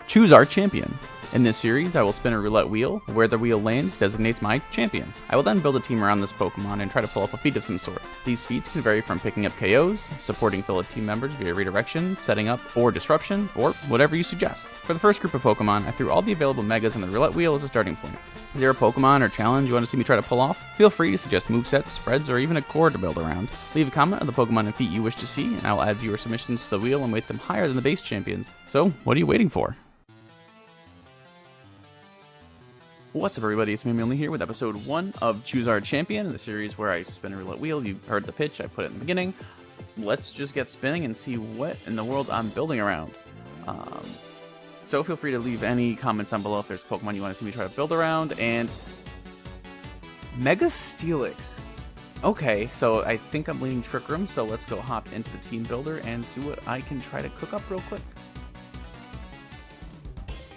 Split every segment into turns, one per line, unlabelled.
Choose our champion. In this series, I will spin a roulette wheel. Where the wheel lands designates my champion. I will then build a team around this Pokemon and try to pull off a feat of some sort. These feats can vary from picking up KOs, supporting fellow team members via redirection, setting up, or disruption, or whatever you suggest. For the first group of Pokemon, I threw all the available Megas on the roulette wheel as a starting point. Is there a Pokemon or challenge you want to see me try to pull off? Feel free to suggest movesets, spreads, or even a core to build around. Leave a comment on the Pokemon and feat you wish to see, and I will add viewer submissions to the wheel and weight them higher than the base champions. So, what are you waiting for? What's up, everybody? It's me, Only here with episode 1 of Choose Our Champion, the series where I spin a roulette wheel. You heard the pitch, I put it in the beginning. Let's just get spinning and see what in the world I'm building around. So feel free to leave any comments down below if there's Pokemon you want to see me try to build around. And Mega Steelix. Okay, so I think I'm leaning Trick Room, so let's go hop into the team builder and see what I can try to cook up real quick.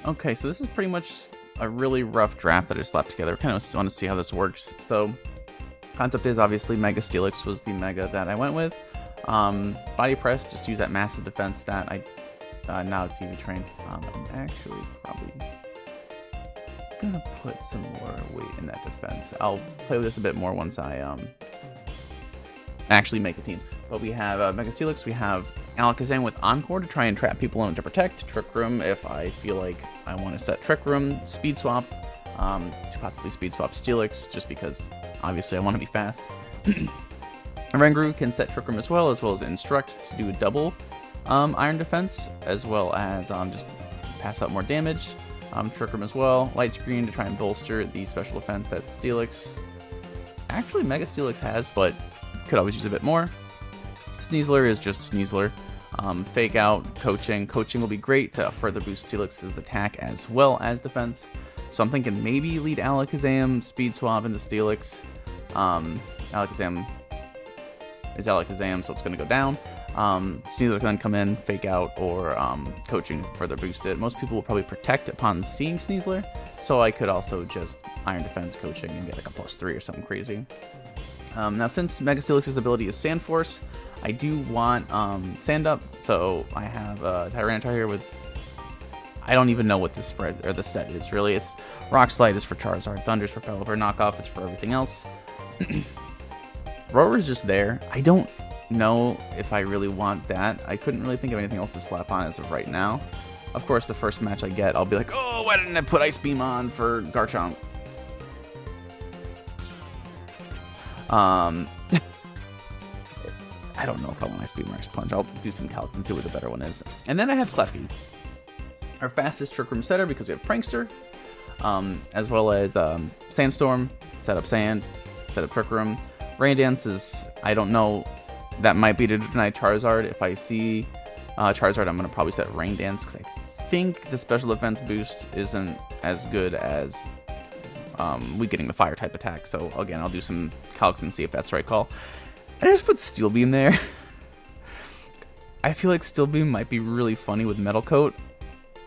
Okay, so this is pretty much a really rough draft that I just slapped together. I kind of want to see how this works. So, concept is obviously Mega Steelix was the Mega that I went with. Body Press, just use that massive defense stat. Now it's EV trained. I'm actually probably gonna put some more weight in that defense. I'll play with this a bit more once I actually make a team. But we have Mega Steelix, we have Alakazam with Encore to try and trap people in to protect. Trick Room if I feel like I want to set Trick Room. Speed Swap to possibly Speed Swap Steelix just because obviously I want to be fast. Oranguru can set Trick Room as well as Instruct to do a double Iron Defense, as well as just pass out more damage. Trick Room as well. Light Screen to try and bolster the special defense that Steelix actually Mega Steelix has, but could always use a bit more. Sneasler is just Sneasler. Fake Out, Coaching. Coaching will be great to further boost Steelix's attack as well as defense. So I'm thinking maybe lead Alakazam, Speed Swap into Steelix. Alakazam is Alakazam, so it's going to go down. Sneasler can then come in, Fake Out, or Coaching further boost it. Most people will probably Protect upon seeing Sneasler, so I could also just Iron Defense, Coaching, and get like a +3 or something crazy. Now, since Mega Steelix's ability is Sand Force, I do want Sand Up, so I have Tyranitar here with... I don't even know what the spread or the set is, really. It's Rock Slide is for Charizard, Thunder's for Pelipper, Knockoff is for everything else. Roar's just there. I don't know if I really want that. I couldn't really think of anything else to slap on as of right now. Of course, the first match I get, I'll be like, oh, why didn't I put Ice Beam on for Garchomp? I don't know if I want Ice Beam or Ice Punch. I'll do some calcs and see what the better one is. And then I have Klefki, our fastest Trick Room setter because we have Prankster, as well as Sandstorm, set up Sand, set up Trick Room. Rain Dance is, I don't know, that might be to deny Charizard. If I see Charizard, I'm going to probably set Rain Dance because I think the special defense boost isn't as good as weakening the fire type attack. So again, I'll do some calcs and see if that's the right call. And I just put Steel Beam there. I feel like Steel Beam might be really funny with Metal Coat.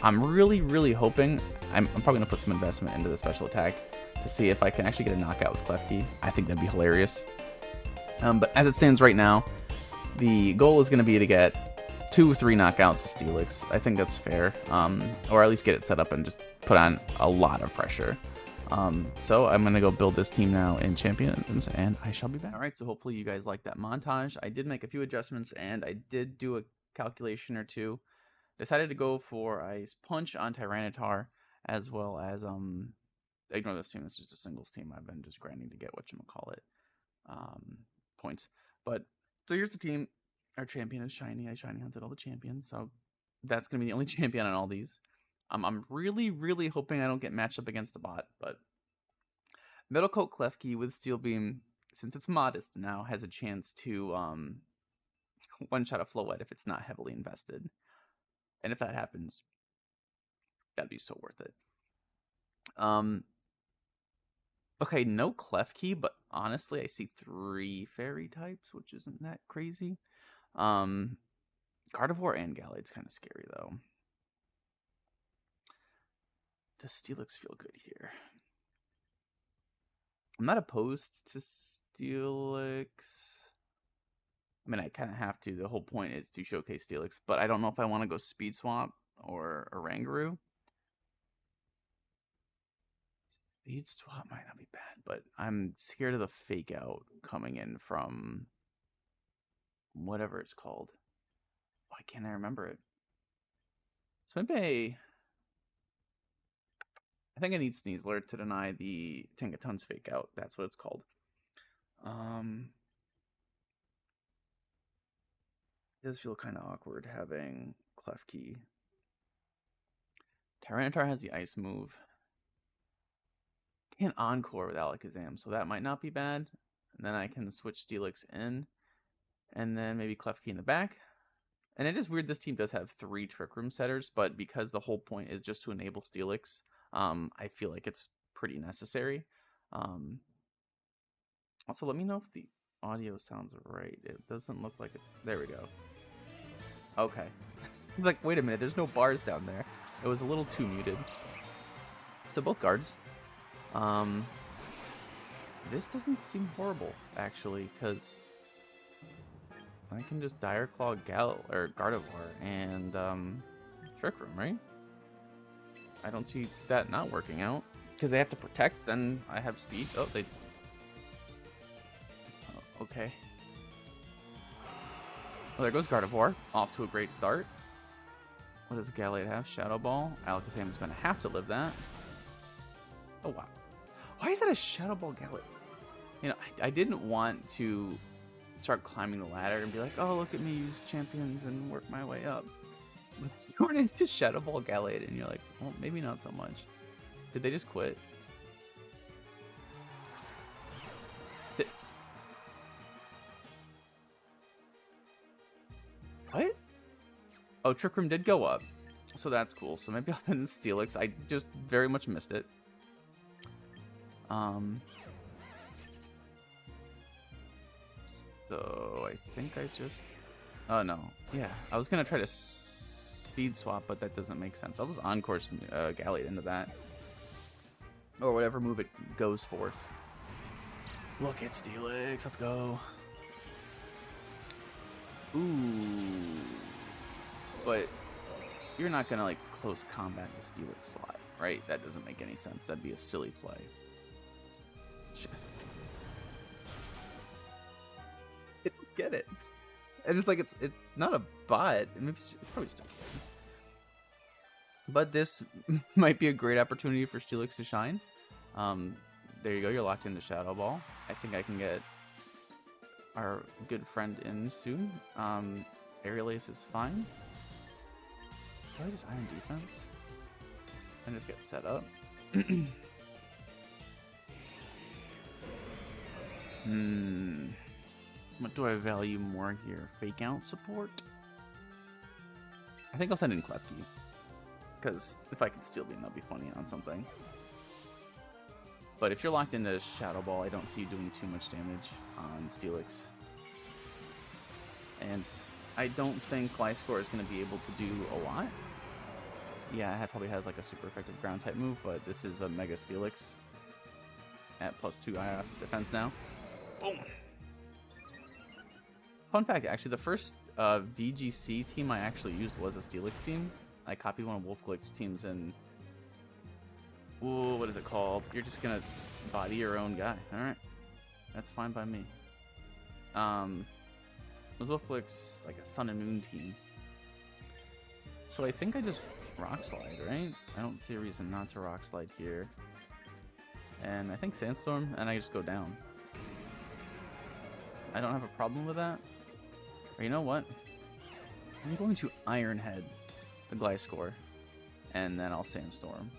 I'm really hoping. I'm probably going to put some investment into the special attack to see if I can actually get a knockout with Klefki. I think that'd be hilarious. But as it stands right now, the goal is going to be to get 2 or 3 knockouts with Steelix. I think that's fair. Or at least get it set up and just put on a lot of pressure. So I'm going to go build this team now in Champions, and I shall be back. Alright, so hopefully you guys like that montage. I did make a few adjustments, and I did do a calculation or two. Decided to go for Ice Punch on Tyranitar, as well as, ignore this team, this is just a singles team. I've been just grinding to get whatchamacallit, points. But, so here's the team. Our champion is Shiny. I Shiny hunted all the champions, so that's going to be the only champion on all these. I'm really hoping I don't get matched up against a bot, but Metal Coat Klefki with Steel Beam, since it's modest now, has a chance to one-shot a Floette if it's not heavily invested. And if that happens, that'd be so worth it. Okay, no Klefki, but honestly, I see 3 fairy types, which isn't that crazy. Gardevoir and Gallade's kind of scary, though. Does Steelix feel good here? I'm not opposed to Steelix. I mean, I kind of have to. The whole point is to showcase Steelix, but I don't know if I want to go Speed Swap or Oranguru. Speed swap might not be bad, but I'm scared of the fake out coming in from whatever it's called. Why can't I remember it? So maybe I think I need Sneasler to deny the Tinkaton's fake out. That's what it's called. It does feel kind of awkward having Klefki. Tyranitar has the ice move. Can't Encore with Alakazam, so that might not be bad. And then I can switch Steelix in. And then maybe Klefki in the back. And it is weird this team does have 3 Trick Room setters, but because the whole point is just to enable Steelix, I feel like it's pretty necessary. Also, let me know if the audio sounds right. It doesn't look like it. There we go. Okay. Like, wait a minute, there's no bars down there. It was a little too muted. So both guards. This doesn't seem horrible, actually, because I can just Dire Claw Gardevoir and Trick Room, right? I don't see that not working out. Because they have to protect, then I have speed. Oh, they... Oh, okay. Well, there goes Gardevoir. Off to a great start. What does Gallade have? Shadow Ball. Alakazam is going to have to live that. Oh, wow. Why is that a Shadow Ball Gallade? You know, I didn't want to start climbing the ladder and be like, oh, look at me use champions and work my way up. But your name's just Shadow Ball Gallade, and you're like, well, maybe not so much. Did they just quit? What? Oh, Trick Room did go up. So that's cool. So maybe I'll send Steelix. I just very much missed it. So I think I just... Oh, no. Yeah, I was going to try to speed swap, but that doesn't make sense. I'll just Encore Gallade into that. Or whatever move it goes for. Look at Steelix. Let's go. Ooh. But you're not going to, like, close combat the Steelix slot, right? That doesn't make any sense. That'd be a silly play. Shit. I don't get it. And it's like, it's not a bot. Maybe it's probably just a kid. But this might be a great opportunity for Steelix to shine. There you go. You're locked into Shadow Ball. I think I can get our good friend in soon. Aerial Ace is fine. Probably just Iron Defense. And just get set up. What do I value more here? Fake out support? I think I'll send in Klefki. Because if I can Steel Beam, that'd be funny on something. But if you're locked into Shadow Ball, I don't see you doing too much damage on Steelix. And I don't think Gliscor is going to be able to do a lot. Yeah, it probably has like a super effective ground type move, but this is a Mega Steelix at +2 IF defense now. Boom! Fun fact, actually, the first VGC team I actually used was a Steelix team. I copied one of Wolfglick's teams and... Ooh, what is it called? You're just gonna body your own guy. Alright. That's fine by me. Wolfglick's like a Sun and Moon team. So I think I just Rock Slide, right? I don't see a reason not to Rock Slide here. And I think Sandstorm, and I just go down. I don't have a problem with that. Or you know what? I'm going to Iron Head the Gliscor, and then I'll Sandstorm.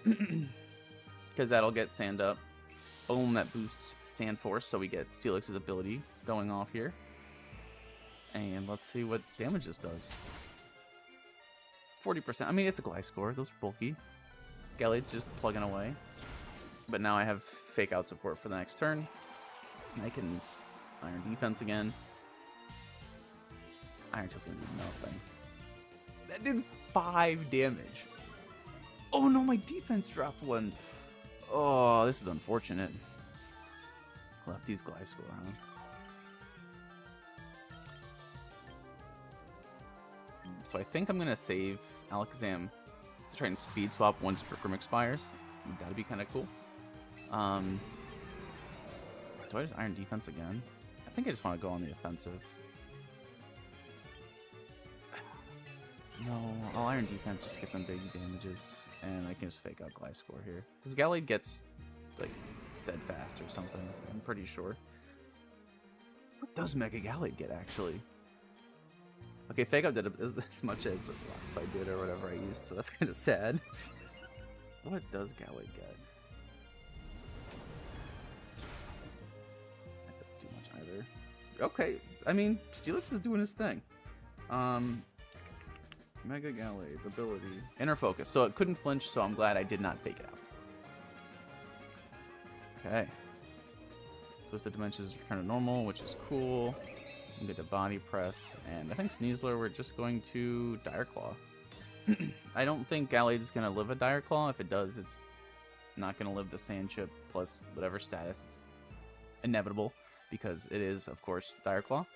Because that'll get Sand up. Boom, that boosts Sand Force, so we get Steelix's ability going off here. And let's see what damage this does. 40%. I mean, it's a Gliscor. Those are bulky. Gallade's just plugging away. But now I have Fake Out support for the next turn. I can Iron Defense again. Iron Tail's gonna do nothing. That did 5 damage. Oh no, my defense dropped 1. Oh, this is unfortunate. Lefty's Gliscor, huh? So I think I'm gonna save Alakazam to try and speed swap once Trick Room expires. That'd be kind of cool. Do I just Iron Defense again? I think I just want to go on the offensive. No, I'll Iron Defense, just get some big damages, and I can just fake out Gliscor here. Because Gallade gets, like, Steadfast or something, I'm pretty sure. What does Mega Gallade get, actually? Okay, fake out did as much as Rockslide did or whatever I used, so that's kind of sad. What does Gallade get? Either. Okay, I mean, Steelix is doing his thing. Mega Gallade's ability. Inner Focus. So it couldn't flinch, so I'm glad I did not fake it out. Okay. Twisted Dimensions return to normal, which is cool. We get the Body Press, and I think Sneasler, we're just going to Dire Claw. I don't think Gallade is going to live a Dire Claw. If it does, it's not going to live the Sand Chip plus whatever status. It's inevitable. Because it is, of course, Dire Claw.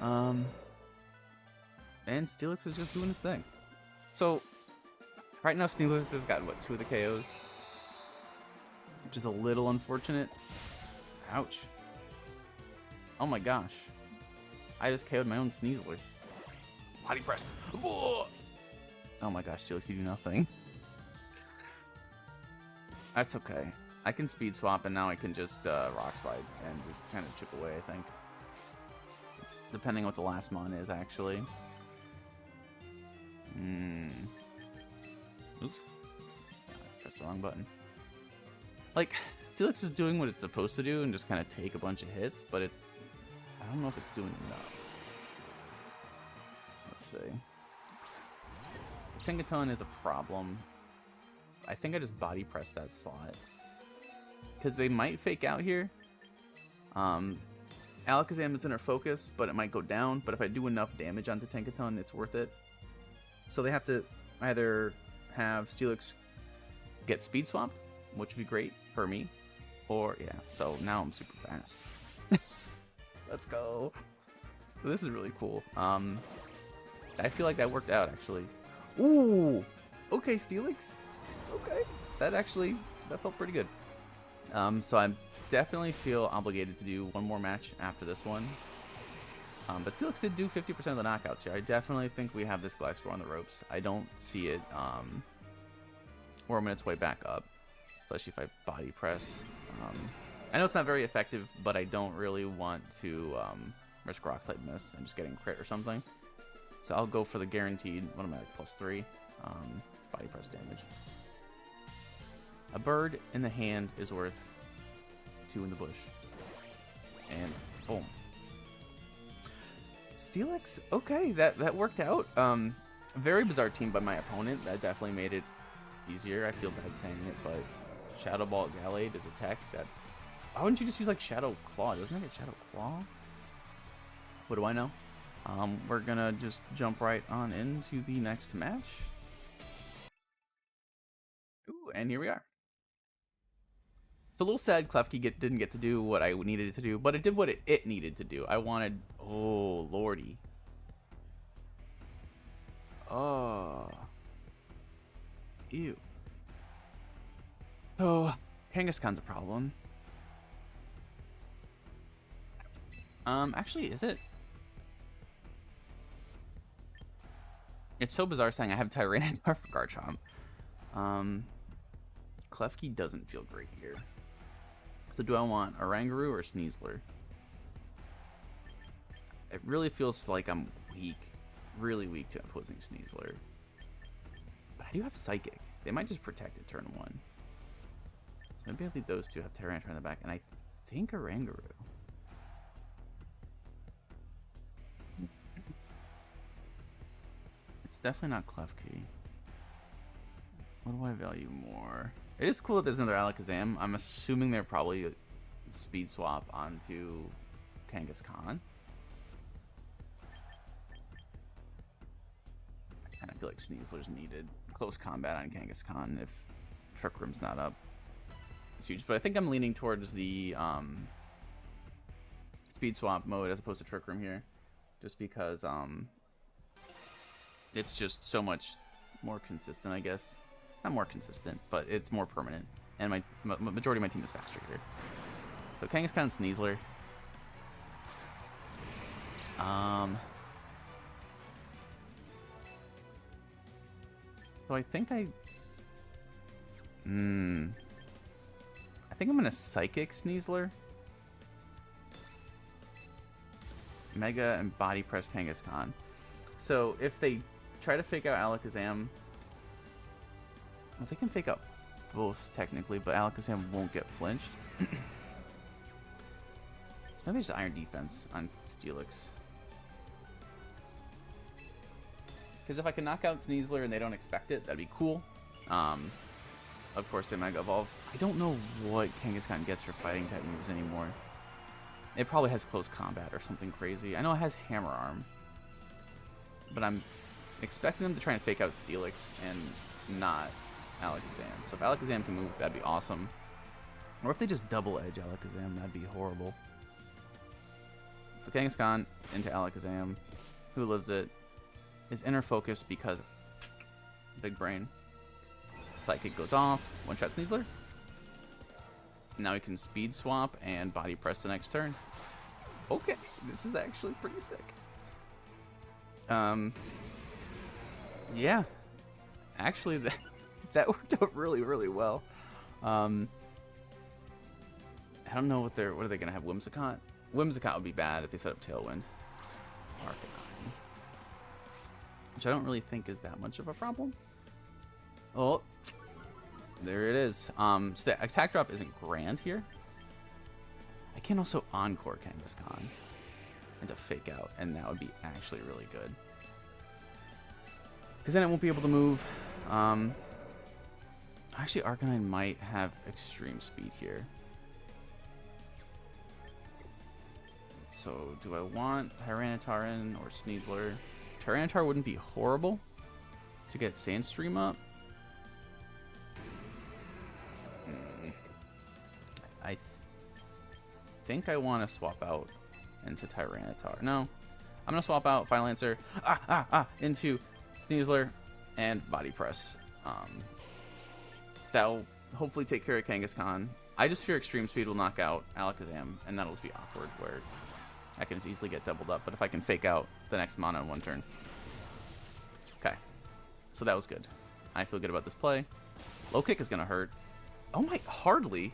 And Steelix is just doing his thing. So, right now Steelix has got, what, 2 of the KOs? Which is a little unfortunate. Ouch. Oh my gosh. I just KO'd my own Sneasler. Body press. Whoa! Oh my gosh, Steelix, you do nothing. That's okay. I can speed swap, and now I can just rock slide and just kind of chip away, I think. Depending on what the last mon is, actually. Oops. I pressed the wrong button. Like, Steelix is doing what it's supposed to do and just kind of take a bunch of hits, but it's... I don't know if it's doing enough. Let's see. Tinkaton is a problem. I think I just body pressed that slot. Because they might fake out here. Alakazam is inner focus, but it might go down. But if I do enough damage onto Tinkaton, it's worth it. So they have to either have Steelix get speed swapped, which would be great for me. Or, yeah, so now I'm super fast. Let's go. This is really cool. I feel like that worked out, actually. Ooh! Okay, Steelix. Okay. That felt pretty good. So I definitely feel obligated to do one more match after this one. But Steelix did do 50% of the knockouts here. I definitely think we have this Gliscor on the ropes. I don't see it worming its way back up, especially if I body press. I know it's not very effective, but I don't really want to risk Rock Slide miss and just getting a crit or something. So I'll go for the guaranteed, what am I, like, +3 body press damage. A bird in the hand is worth 2 in the bush. And boom. Steelix, okay, that worked out. Very bizarre team by my opponent. That definitely made it easier. I feel bad saying it, but Shadow Ball Gallade is a tech that... Why wouldn't you just use, like, Shadow Claw? Doesn't it get Shadow Claw? What do I know? We're gonna just jump right on into the next match. Ooh, and here we are. So a little sad Klefki didn't get to do what I needed it to do, but it did what it needed to do. I wanted... Oh, lordy. Oh. Ew. So, Kangaskhan's a problem. Actually, is it? It's so bizarre saying I have Tyranitar for Garchomp. Klefki doesn't feel great here. So do I want Oranguru or Sneasler? It really feels like I'm weak. Really weak to opposing Sneasler. But I do have Psychic. They might just protect it turn 1. So maybe I'll leave those two, have Tyranitar in the back, and I think Oranguru. It's definitely not Klefki. What do I value more? It is cool that there's another Alakazam. I'm assuming they're probably speed swap onto Kangaskhan. I kind of feel like Sneasler's needed. Close combat on Kangaskhan if Trick Room's not up. It's huge, but I think I'm leaning towards the speed swap mode as opposed to Trick Room here. Just because it's just so much more consistent, I guess. Not more consistent, but it's more permanent. And my majority of my team is faster here. So Kangaskhan, Sneasler. So I think I think I'm gonna Psychic Sneasler, Mega, and Body Press Kangaskhan. So if they try to fake out Alakazam, well, they can fake out both technically, but Alakazam won't get flinched. So maybe just Iron Defense on Steelix. Because if I can knock out Sneasler and they don't expect it, that'd be cool. Of course, they Mega Evolve. I don't know what Kangaskhan gets for fighting type moves anymore. It probably has close combat or something crazy. I know it has Hammer Arm, but I'm expecting them to try and fake out Steelix and not Alakazam. So if Alakazam can move, that'd be awesome. Or if they just double edge Alakazam, that'd be horrible. So Kangaskhan into Alakazam. Who lives it? Is inner focus because big brain. Psychic goes off. One shot Sneasler. Now we can speed swap and body press the next turn. Okay, this is actually pretty sick. Yeah, actually that worked out really, really well. I don't know what are they gonna have? Whimsicott? Whimsicott would be bad if they set up Tailwind. Arcanine, which I don't really think is that much of a problem. Oh, there it is. So the attack drop isn't grand here. I can also Encore Kangaskhan and to fake out, and that would be actually really good. Because then it won't be able to move. Actually, Arcanine might have extreme speed here. So, do I want Tyranitar in or Sneasler? Tyranitar wouldn't be horrible to get Sandstream up. I think I want to swap out into Tyranitar. No, I'm going to swap out Final Answer into Sneasler and Body Press. That'll hopefully take care of Kangaskhan. I just fear Extreme Speed will knock out Alakazam, and that'll just be awkward where I can just easily get doubled up. But if I can fake out the next mana in one turn. Okay, so that was good. I feel good about this play. Low kick is going to hurt. Oh my, hardly.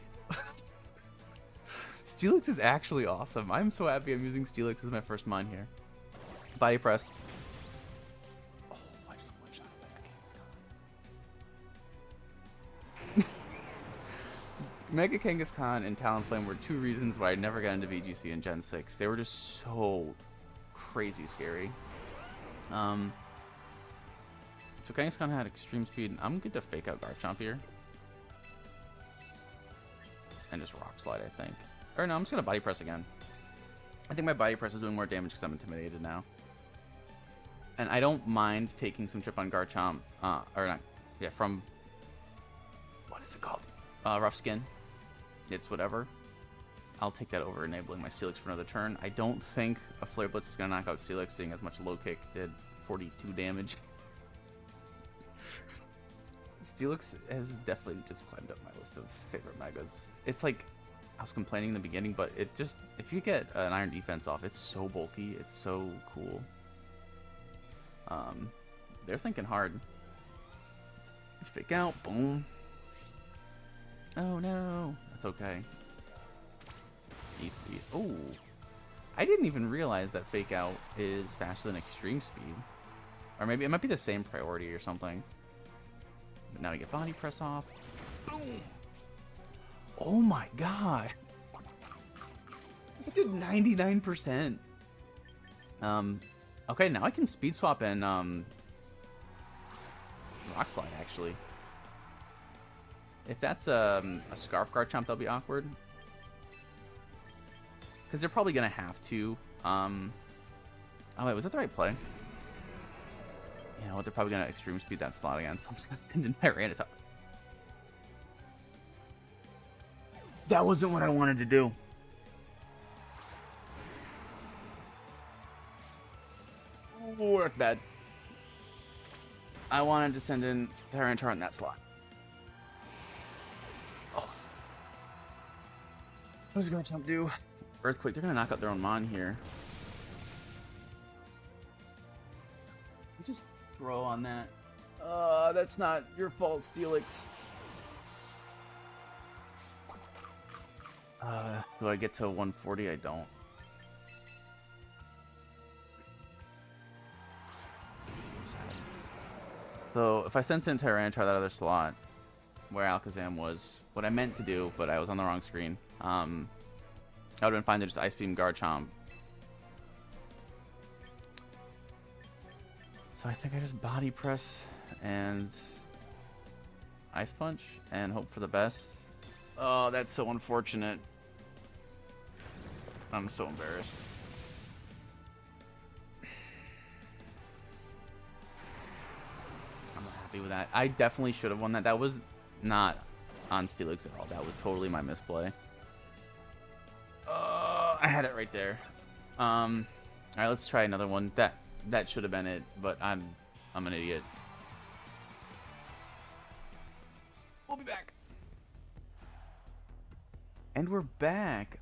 Steelix is actually awesome. I'm so happy I'm using Steelix as my first mine here. Body press. Oh, I just one-shot Mega Kangaskhan. Mega Kangaskhan and Talonflame were two reasons why I never got into VGC in Gen 6. They were just so crazy scary. So Kangaskhan had extreme speed. I'm good to fake out Garchomp here. And just Rock Slide, I think. Or no, I'm just going to Body Press again. I think my Body Press is doing more damage because I'm intimidated now. And I don't mind taking some chip on Garchomp. Or not. Yeah, from... What is it called? Rough Skin. It's whatever. I'll take that over enabling my Steelix for another turn. I don't think a Flare Blitz is going to knock out Steelix, seeing as much low kick did 42 damage. Steelix has definitely just climbed up my list of favorite Megas. It's like, I was complaining in the beginning, but it just, if you get an Iron Defense off, it's so bulky, it's so cool. They're thinking hard. Fake out, boom. Oh no, that's okay. E-Speed, oh. I didn't even realize that Fake Out is faster than Extreme Speed. Or maybe it might be the same priority or something. But now we get Body Press off. Boom! Oh my god! I did 99%. Okay, now I can Speed Swap and Rock Slide, actually. If that's a Scarf Garchomp, that'll be awkward. Because they're probably going to have to. Oh wait, was that the right play? You know what, they're probably going to Extreme Speed that slot again, so I'm just going to send in Tyranitar. That wasn't what I wanted to do. Oh, that's bad. I wanted to send in Tyranitar in that slot. What does Garchomp do? Earthquake. They're gonna knock out their own Mon here. Just throw on that. That's not your fault, Steelix. Do I get to 140? I don't. So if I sent in Tyranitar that other slot where Alakazam was, what I meant to do, but I was on the wrong screen, I would have been fine to just Ice Beam Garchomp. So I think I just Body Press and Ice Punch and hope for the best. Oh, that's so unfortunate. I'm so embarrassed. I'm not happy with that. I definitely should have won that. That was not on Steelix at all. That was totally my misplay. I had it right there. Alright, let's try another one. That should have been it, but I'm an idiot. We'll be back. And we're back.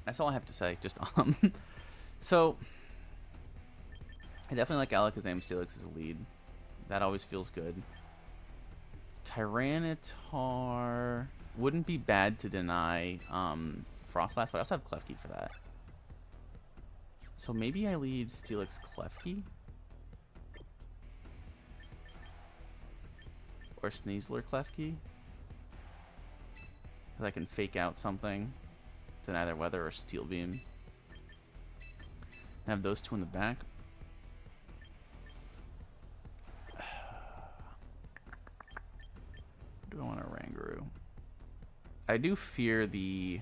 That's all I have to say. Just so I definitely like Alakazam Steelix as a lead. That always feels good. Tyranitar wouldn't be bad to deny Froslass, but I also have Klefki for that. So maybe I lead Steelix Klefki? Or Sneasler Klefki? Because I can fake out something to either Weather or Steel Beam. I have those two in the back. Do I want a Rangaroo? I do fear the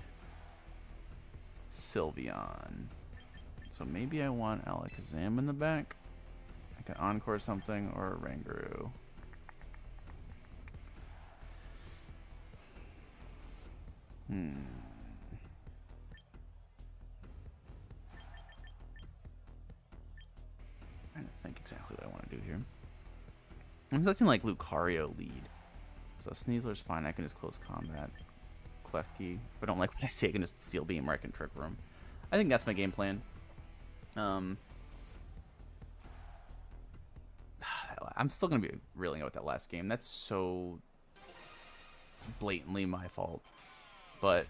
Sylveon. So maybe I want Alakazam in the back. I can Encore something or a Rangaroo. I don't think exactly what I want to do here. I'm selecting like Lucario lead. So Sneasler's fine, I can just close combat. Klefki. If I don't like what I see, I can just Steel Beam or I can Trick Room. I think that's my game plan. I'm still going to be reeling out with that last game. That's so blatantly my fault. But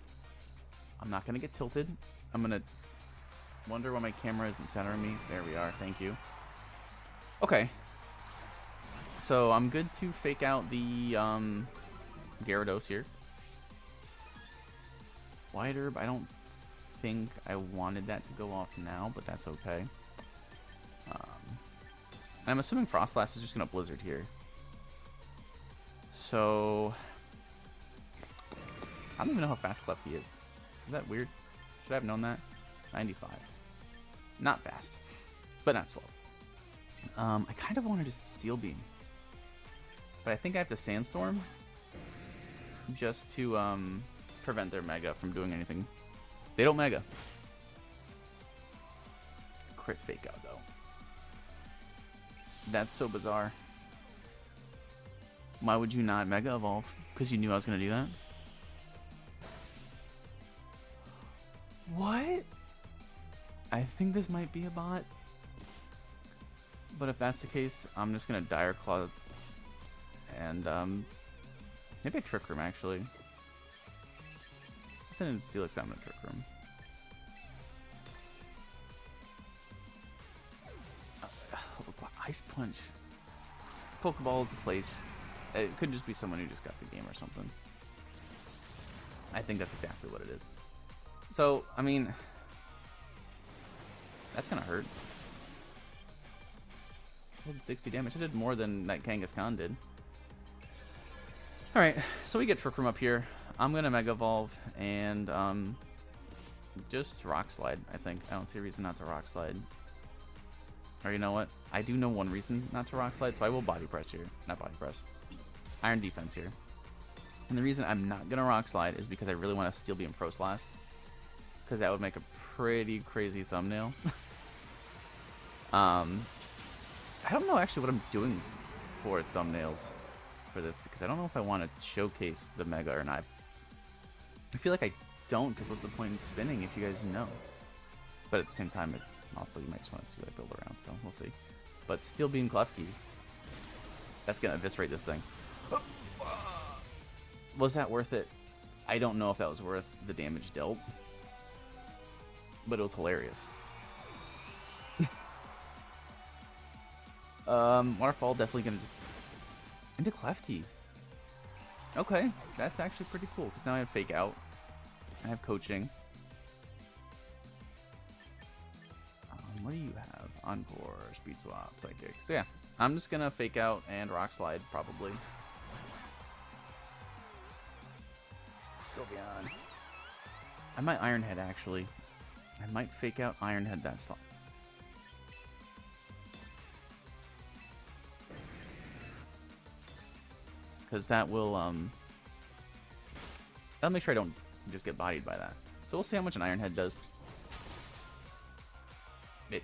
I'm not going to get tilted. I'm going to wonder why my camera isn't centering me. There we are. Thank you. Okay. So I'm good to fake out the Gyarados here. Wide Herb, I don't think I wanted that to go off now, but that's okay. I'm assuming Froslass is just going to Blizzard here. So I don't even know how fast Klefki is. Is that weird? Should I have known that? 95. Not fast, but not slow. I kind of want to just Steel Beam. But I think I have to Sandstorm just to prevent their Mega from doing anything. They don't Mega. Crit Fake out, though. That's so bizarre. Why would you not Mega Evolve? Because you knew I was going to do that? What? I think this might be a bot. But if that's the case, I'm just going to Dire Claw. And maybe a Trick Room, actually. I send in Steelix, I'm going to Trick Room. Ice Punch. Pokeball is the place. It could just be someone who just got the game or something. I think that's exactly what it is. So, I mean, that's gonna hurt. I did 60 damage. I did more than that Kangaskhan did. Alright, so we get Trick Room up here. I'm gonna Mega Evolve and just Rock Slide, I think. I don't see a reason not to Rock Slide. Or you know what? I do know one reason not to Rock Slide, so I will Body Press here. Not Body Press. Iron Defense here. And the reason I'm not going to Rock Slide is because I really want to Steel Beam Froslass. Because that would make a pretty crazy thumbnail. I don't know actually what I'm doing for thumbnails. for this because I don't know if I want to showcase the Mega or not. I feel like I don't, because what's the point in spinning if you guys know? But at the same time, also you might just want to see what I build around, so we'll see. But Steel Beam Klefki. That's going to eviscerate this thing. Was that worth it? I don't know if that was worth the damage dealt. But it was hilarious. Waterfall definitely going to just... Into Klefki. Okay, that's actually pretty cool, because now I have Fake Out. I have Coaching. What do you have? Encore, Speed Swap, Psychic. So yeah, I'm just going to Fake Out and Rock Slide, probably. Sylveon. I might Iron Head, actually. I might Fake Out Iron Head that slot. Because that will, that'll make sure I don't just get bodied by that. So we'll see how much an Iron Head does. It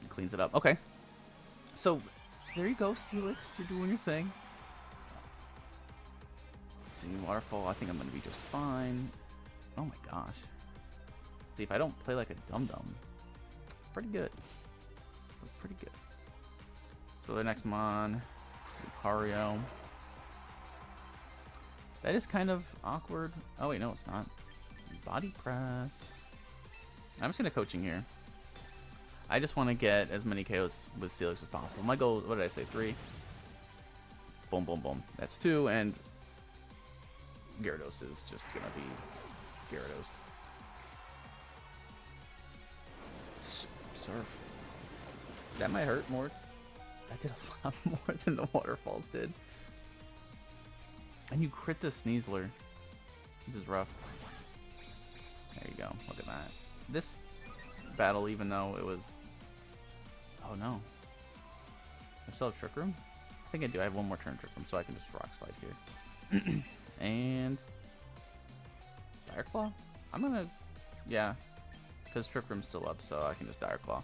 cleans it up. Okay. So, there you go, Steelix. You're doing your thing. Let's see, Waterfall. I think I'm going to be just fine. Oh my gosh. See, if I don't play like a dum-dum, pretty good. Pretty good. So the next mon, Lucario. That is kind of awkward. Oh wait, no, it's not. Body Press. I'm just gonna Coaching here. I just want to get as many KOs with Steelix as possible. My goal, what did I say, 3? Boom, boom, boom. That's 2, and Gyarados is just gonna be Gyarados. Surf. That might hurt more. That did a lot more than the Waterfalls did. And you crit the Sneasler. This is rough. There you go. Look at that. This battle, even though it was... Oh no. I still have Trick Room? I think I do. I have one more turn Trick Room, so I can just Rock Slide here. And... Dire Claw? I'm gonna... Yeah. Because Trick Room's still up, so I can just Dire Claw.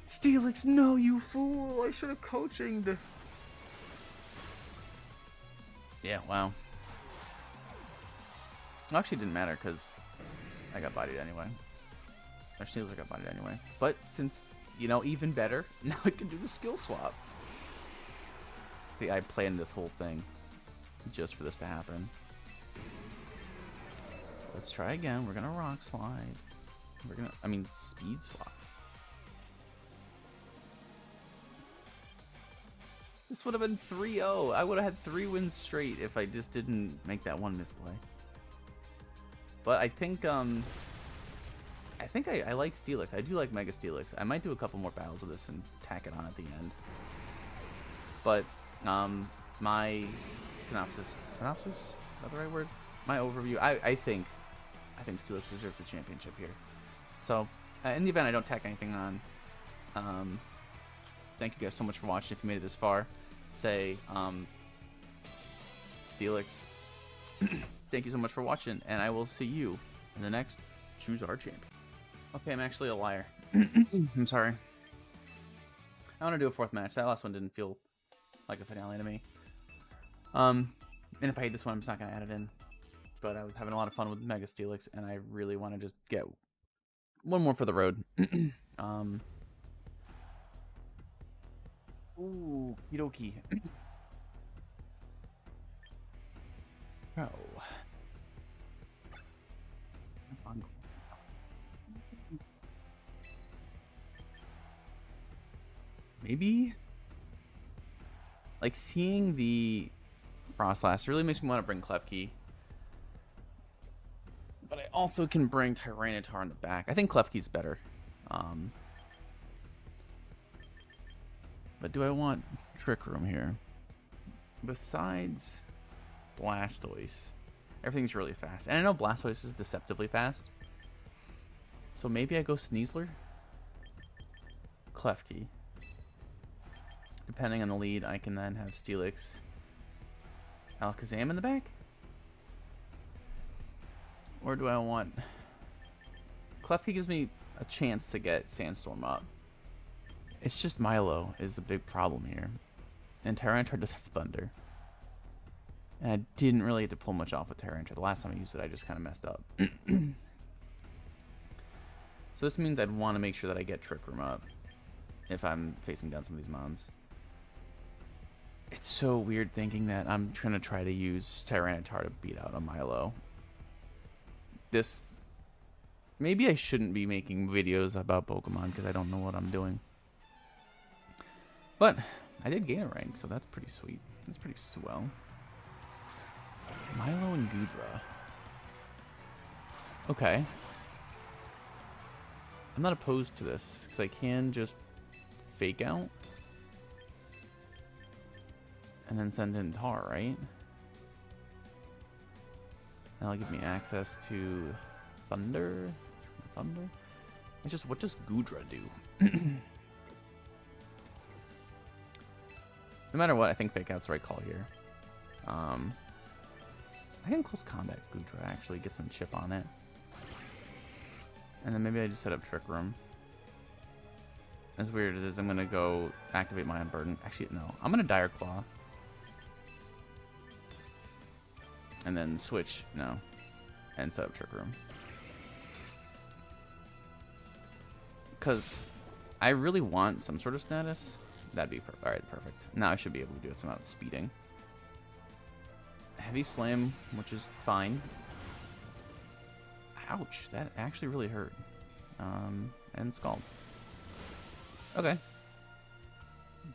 Steelix, no, you fool! I should have Coachinged! Yeah, wow. It actually didn't matter, because I got bodied anyway. Or Steelix got bodied anyway. But since, you know, even better, now I can do the skill swap. See, I planned this whole thing just for this to happen. Let's try again. We're gonna Rock Slide. We're gonna, I mean, Speed Swap. This would have been 3-0. I would have had 3 wins straight if I just didn't make that one misplay. But I think I like Steelix. I do like Mega Steelix. I might do a couple more battles with this and tack it on at the end. But my synopsis, is that the right word? My overview. I think Steelix deserves the championship here. So in the event I don't tack anything on, thank you guys so much for watching. If you made it this far, say Steelix. Thank you so much for watching, and I will see you in the next Choose Our Champion. Okay, I'm actually a liar. I'm sorry. I want to do a 4th match. That last one didn't feel like a finale to me. And if I hate this one, I'm just not going to add it in. But I was having a lot of fun with Mega Steelix, and I really want to just get one more for the road. Ooh, Hidoki. Oh. Maybe? Like, seeing the Frostlass really makes me want to bring Klefki. But I also can bring Tyranitar in the back. I think Klefki's better. But do I want Trick Room here? Besides Blastoise, everything's really fast. And I know Blastoise is deceptively fast. So maybe I go Sneasler? Klefki. Depending on the lead, I can then have Steelix, Alakazam in the back? Or do I want... Klefki gives me a chance to get Sandstorm up. It's just Milo is the big problem here. And Tyranitar does have Thunder. And I didn't really get to pull much off with Tyranitar. The last time I used it, I just kind of messed up. So this means I'd want to make sure that I get Trick Room up if I'm facing down some of these mons. It's so weird thinking that I'm trying to try to use Tyranitar to beat out a Milo. Maybe I shouldn't be making videos about Pokemon because I don't know what I'm doing. But I did gain a rank, so that's pretty sweet. That's pretty swell. Milo and Goodra. Okay. I'm not opposed to this, because I can just fake out. And then send in Tar, right? That'll give me access to Thunder. Thunder? It's just, what does Goodra do? No matter what, I think fake out's the right call here. I can close combat Goodra, actually, get some chip on it. And then maybe I just set up Trick Room. As weird as it is, I'm going to go activate my Unburden. Actually, no. I'm going to Dire Claw. And then switch, no. And set up Trick Room. Because I really want some sort of status. That'd be perfect. Alright, perfect. Now I should be able to do it some out speeding. Heavy Slam, which is fine. Ouch, that actually really hurt. And Scald. Okay.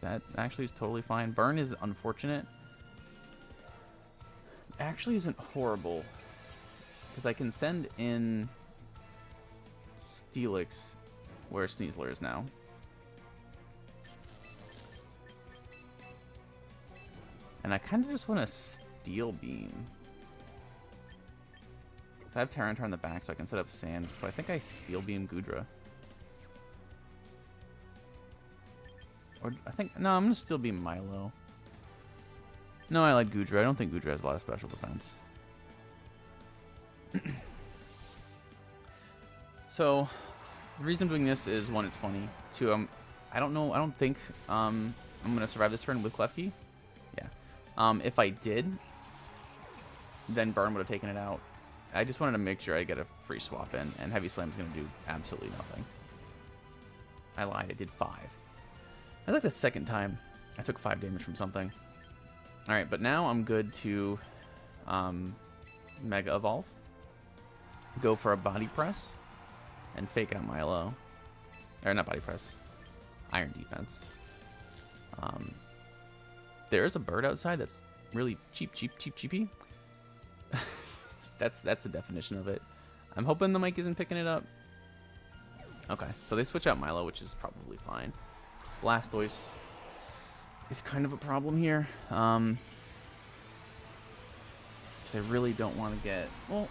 That actually is totally fine. Burn is unfortunate. Actually isn't horrible. Because I can send in Steelix where Sneasler is now. And I kind of just want to Steel Beam. I have Tyranitar in the back, so I can set up Sand. So I think I Steel Beam Goodra. Or I think... No, I'm going to Steel Beam Milo. No, I like Goodra. I don't think Goodra has a lot of special defense. So, the reason I'm doing this is, one, it's funny. Two, I don't know. I don't think I'm going to survive this turn with Klefki. Yeah. If I did, then Burn would have taken it out. I just wanted to make sure I get a free swap in, and Heavy Slam is going to do absolutely nothing. I lied, I did 5. That's like the second time I took 5 damage from something. Alright, but now I'm good to Mega Evolve, go for a Body Press, and fake out Milo. Or not Body Press, Iron Defense. There is a bird outside that's really cheapy. That's the definition of it. I'm hoping the mic isn't picking it up. Okay, so they switch out Milo, which is probably fine. Blastoise is kind of a problem here. I really don't want to get... Well,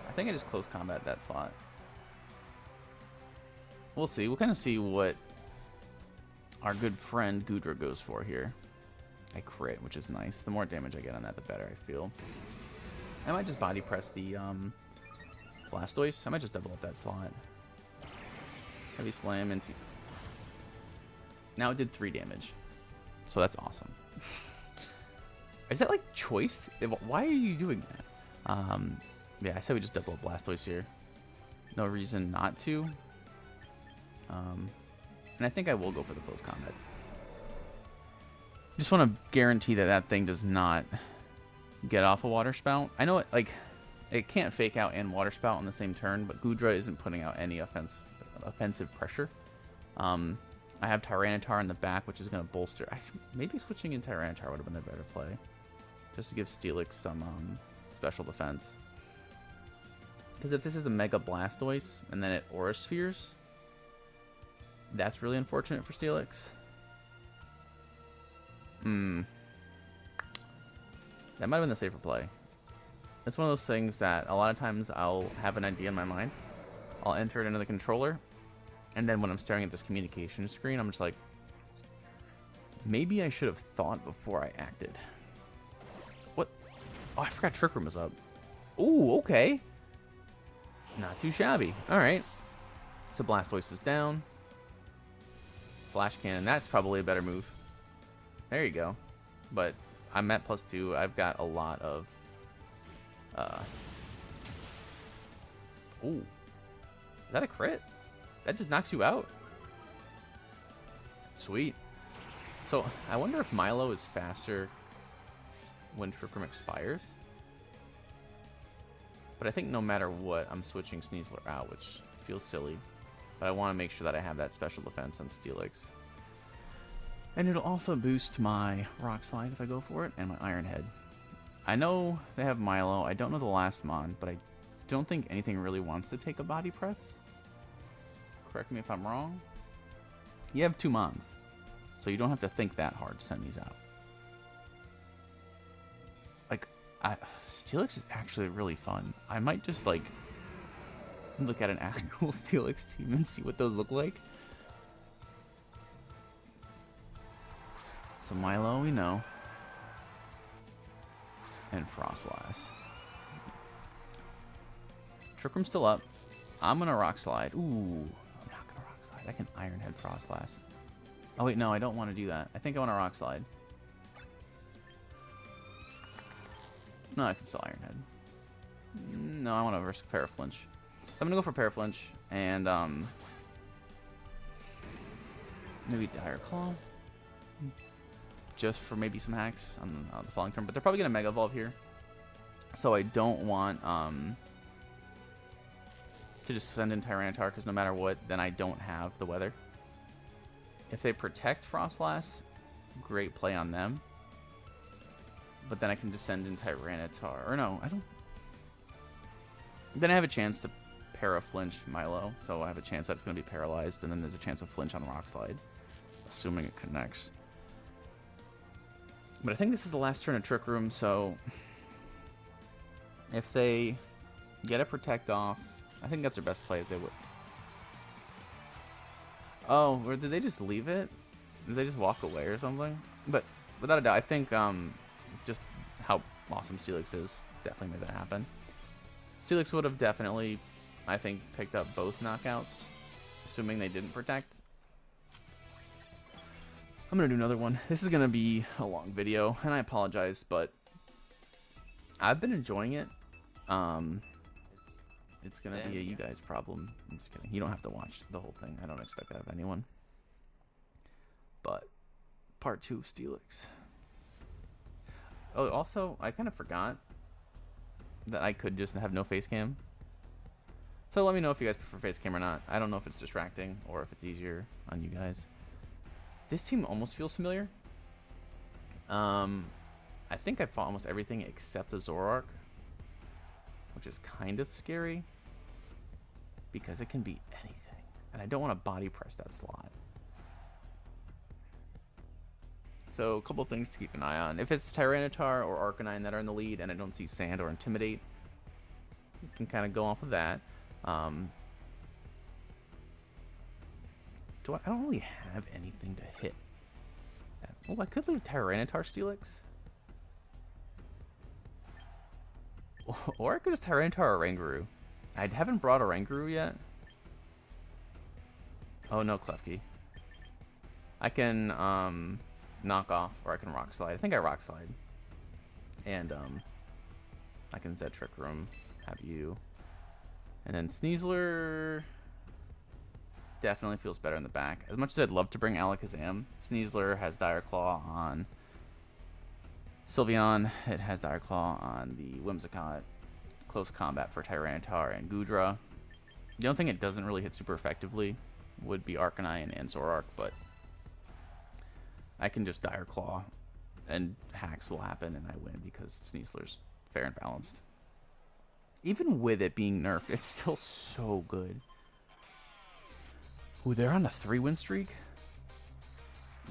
I think I just close combat that slot. We'll see. We'll kind of see what our good friend Goodra goes for here. I crit, which is nice. The more damage I get on that, the better I feel. I might just body press the Blastoise. I might just double up that slot. Heavy Slam into... Now it did 3 damage. So that's awesome. Is that like choice? Why are you doing that? Yeah, I said we just double up Blastoise here. No reason not to. And I think I will go for the close combat. Just want to guarantee that that thing does not get off a Water Spout. I know it can't fake out and Water Spout on the same turn, but Goodra isn't putting out any offensive pressure. I have Tyranitar in the back, which is going to bolster. Actually, maybe switching in Tyranitar would have been a better play, just to give Steelix some special defense. Because if this is a Mega Blastoise and then it Aura Spheres, that's really unfortunate for Steelix. That might have been the safer play. It's one of those things that a lot of times I'll have an idea in my mind. I'll enter it into the controller, and then when I'm staring at this communication screen, I'm just like, maybe I should have thought before I acted. What? Oh, I forgot Trick Room was up. Ooh, okay. Not too shabby. Alright. So Blastoise is down. Flash Cannon, that's probably a better move. There you go. But I'm at +2. I've got a lot of... Ooh. Is that a crit? That just knocks you out. Sweet. So, I wonder if Milo is faster when Trick Room expires. But I think no matter what, I'm switching Sneasler out, which feels silly. But I want to make sure that I have that special defense on Steelix. And it'll also boost my Rock Slide if I go for it, and my Iron Head. I know they have Milo. I don't know the last Mon, but I don't think anything really wants to take a Body Press. Correct me if I'm wrong. You have 2 Mons, so you don't have to think that hard to send these out. Like, Steelix is actually really fun. I might just, like, look at an actual Steelix team and see what those look like. So Milo, we know. And Frostlass. Trick Room's still up. I'm gonna Rock Slide. Ooh, I'm not gonna Rock Slide. I can Iron Head Frostlass. Oh wait, no, I don't want to do that. I think I want to Rock Slide. No, I can still Iron Head. No, I want to risk Paraflinch. So I'm gonna go for Paraflinch and maybe Dire Claw. Just for maybe some hacks on the following turn, but they're probably gonna Mega Evolve here, so I don't want to just send in Tyranitar, because no matter what, then I don't have the weather. If they protect Frostlass, great play on them, but then I can just send in Tyranitar, or no, I don't. Then I have a chance to Paraflinch Milo, so I have a chance that it's gonna be paralyzed, and then there's a chance of flinch on Rock Slide, assuming it connects. But I think this is the last turn of Trick Room, so if they get a Protect off, I think that's their best play, as they would. Oh, or did they just leave it? Did they just walk away or something? But without a doubt, I think just how awesome Steelix is definitely made that happen. Steelix would have definitely, I think, picked up both knockouts, assuming they didn't Protect. I'm going to do another one. This is going to be a long video, and I apologize, but I've been enjoying it. It's going to be a you guys problem. I'm just kidding. You don't have to watch the whole thing. I don't expect that of anyone. But part 2 of Steelix. Oh, also, I kind of forgot that I could just have no face cam. So let me know if you guys prefer face cam or not. I don't know if it's distracting or if it's easier on you guys. This team almost feels familiar. I think I fought almost everything except the Zoroark, which is kind of scary because it can be anything, and I don't want to body press that slot. So a couple things to keep an eye on. If it's Tyranitar or Arcanine that are in the lead and I don't see Sand or Intimidate, you can kind of go off of that. I don't really have anything to hit. Oh, I could leave Tyranitar Steelix. Or I could just Tyranitar or Oranguru. I haven't brought Oranguru yet. Oh no, Klefki. I can knock off, or I can Rock Slide. I think I Rock Slide. And I can Zed Trick Room, have you. And then Sneasler definitely feels better in the back. As much as I'd love to bring Alakazam, Sneasler has Dire Claw on Sylveon. It has Dire Claw on the Whimsicott. Close combat for Tyranitar and Goodra. The only thing it doesn't really hit super effectively would be Arcanine and Zoroark, but I can just Dire Claw and hacks will happen and I win because Sneasler's fair and balanced. Even with it being nerfed, it's still so good. Ooh, they're on a 3-win streak.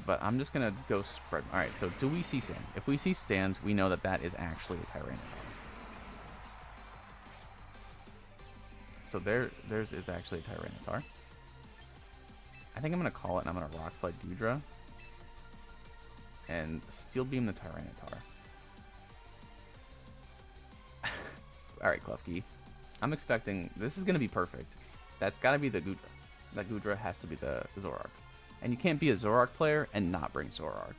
But I'm just going to go spread. Alright, so do we see Sand? If we see Stand, we know that that is actually a Tyranitar. So theirs is actually a Tyranitar. I think I'm going to call it and I'm going to Rock Slide Goodra. And Steel Beam the Tyranitar. Alright, Klefki. I'm expecting... This is going to be perfect. That's got to be the Goodra. That Goodra has to be the Zoroark. And you can't be a Zoroark player and not bring Zoroark.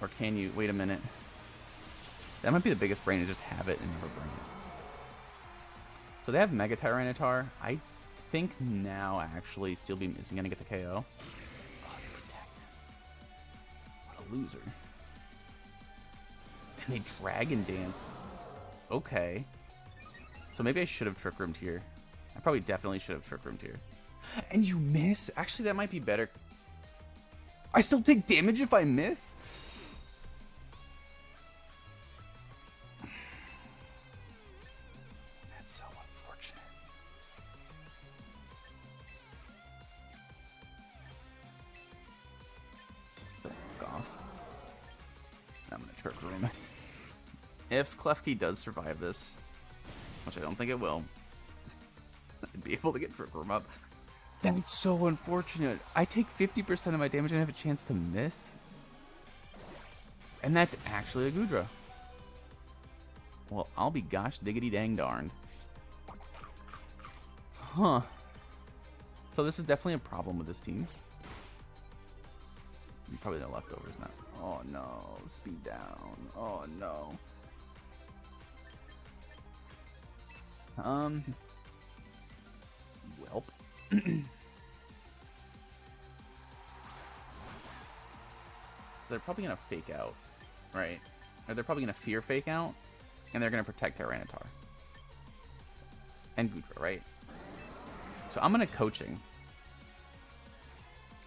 Or can you? Wait a minute. That might be the biggest brain, is just have it and never bring it. So they have Mega Tyranitar. I think now, actually, Steel Beam isn't going to get the KO. Oh, they protect. What a loser. And they Dragon Dance. Okay. So maybe I should have Trick Roomed here. I probably definitely should have Trick Roomed here. And you miss? Actually, that might be better. I still take damage if I miss? That's so unfortunate. Fuck off. I'm gonna Trick Room. If Klefki does survive this, which I don't think it will, I'd be able to get Trick Room up. That's so unfortunate. I take 50% of my damage and have a chance to miss. And that's actually a Goodra. Well, I'll be gosh diggity dang darned. Huh. So this is definitely a problem with this team. Probably no leftovers now. Oh no, speed down. Oh no. Welp. They're probably gonna fake out, right? Or they're probably gonna fear fake out, and they're gonna protect Tyranitar. And Goodra, right? So I'm gonna coaching.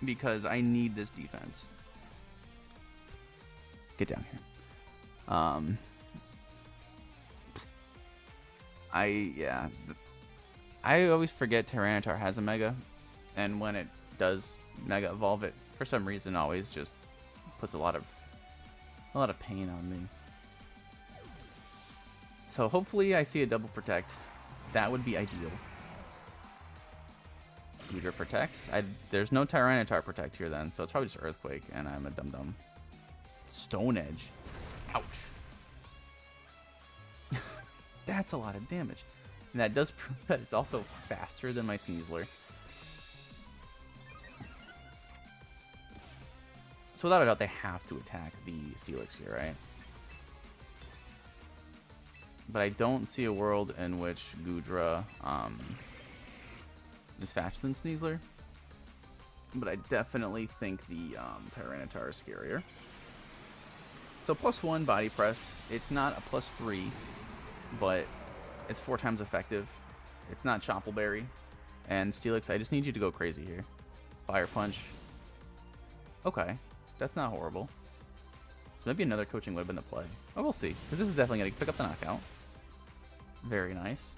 Because I need this defense. Get down here. I always forget Tyranitar has a Mega, and when it does Mega Evolve, it for some reason always just puts a lot of pain on me. So hopefully I see a double protect. That would be ideal. Goodra protects. There's no Tyranitar protect here then, so it's probably just Earthquake, and I'm a dum-dum. Stone Edge. Ouch. That's a lot of damage. And that does prove that it's also faster than my Sneasler. So without a doubt, they have to attack the Steelix here, right? But I don't see a world in which Goodra is faster than Sneasler. But I definitely think the Tyranitar is scarier. So +1 body press. It's not a +3, but it's 4 times effective. It's not Choppleberry. And Steelix, I just need you to go crazy here. Fire Punch. Okay, that's not horrible. So maybe another coaching would have been the play. Oh, we'll see. Because this is definitely going to pick up the knockout. Very nice.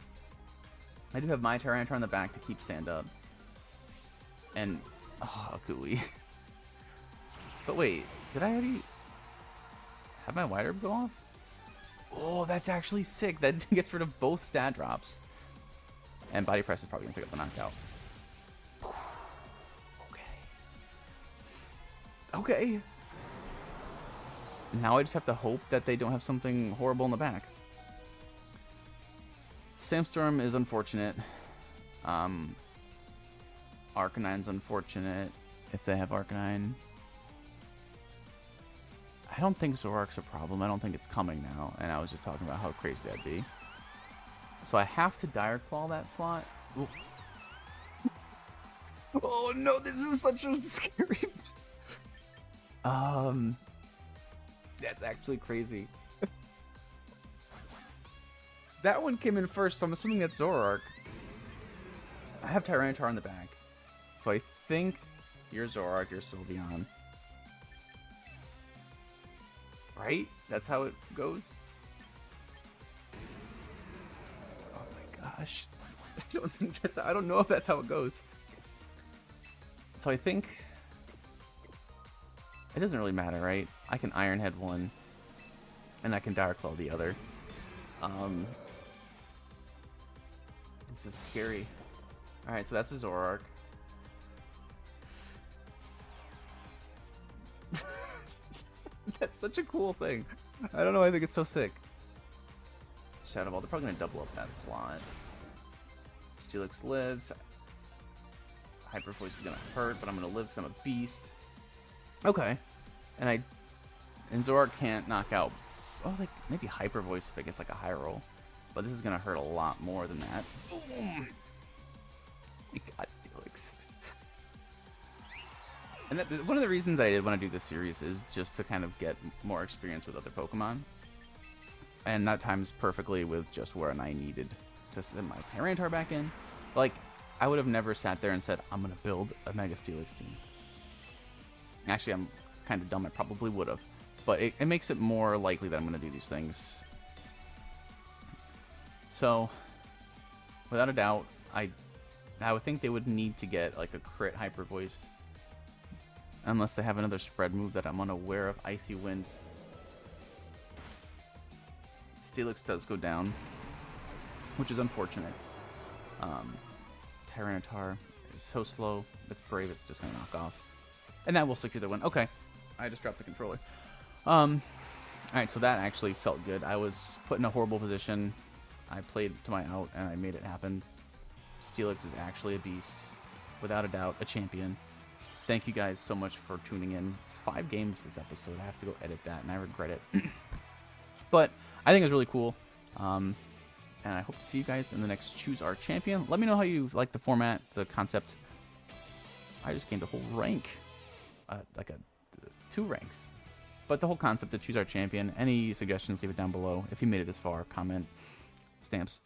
I do have my Tyranitar on the back to keep Sand up. And, oh, Gooey. But wait, did I already have my Wide Herb go off? Oh, that's actually sick. That gets rid of both stat drops. And Body Press is probably going to pick up the knockout. Okay. Okay. Now I just have to hope that they don't have something horrible in the back. Sandstorm is unfortunate. Arcanine's unfortunate if they have Arcanine. I don't think Zoroark's a problem. I don't think it's coming now. And I was just talking about how crazy that'd be. So I have to Dire Claw that slot. Ooh. Oh no, this is such a scary... That's actually crazy. That one came in first, so I'm assuming that's Zoroark. I have Tyranitar on the back. So I think you're Zoroark, you're Sylveon. Right? That's how it goes? Oh my gosh. I don't know if that's how it goes. So I think... It doesn't really matter, right? I can Iron Head one, and I can Dire Claw the other. This is scary. Alright, so that's a Zoroark. That's such a cool thing. I don't know, I think it's so sick. Shadow Ball, they're probably going to double up that slot. Steelix lives. Hyper Voice is going to hurt, but I'm going to live because I'm a beast. Okay. And I And Zoroark can't knock out, oh, like, maybe Hyper Voice if it gets, like, a high roll. But this is going to hurt a lot more than that. Boom! God, Steelix. And one of the reasons I did want to do this series is just to kind of get more experience with other Pokemon. And that times perfectly with just where I needed to send my Tyranitar back in. Like, I would have never sat there and said, I'm going to build a Mega Steelix team. Actually, I'm kind of dumb. I probably would have. But it makes it more likely that I'm going to do these things. So, without a doubt, I would think they would need to get like a crit Hyper Voice. Unless they have another spread move that I'm unaware of. Icy Wind. Steelix does go down, which is unfortunate. Tyranitar is so slow. It's brave. It's just going to knock off. And that will secure the win. Okay. I just dropped the controller. Alright, so that actually felt good. I was put in a horrible position. I played to my out, and I made it happen. Steelix is actually a beast. Without a doubt, a champion. Thank you guys so much for tuning in. 5 games this episode. I have to go edit that, and I regret it. But I think it's really cool. And I hope to see you guys in the next Choose Our Champion. Let me know how you like the format, the concept. I just gained a whole rank. Like 2 ranks. But the whole concept to Choose Our Champion. Any suggestions, leave it down below. If you made it this far, comment. Stamps.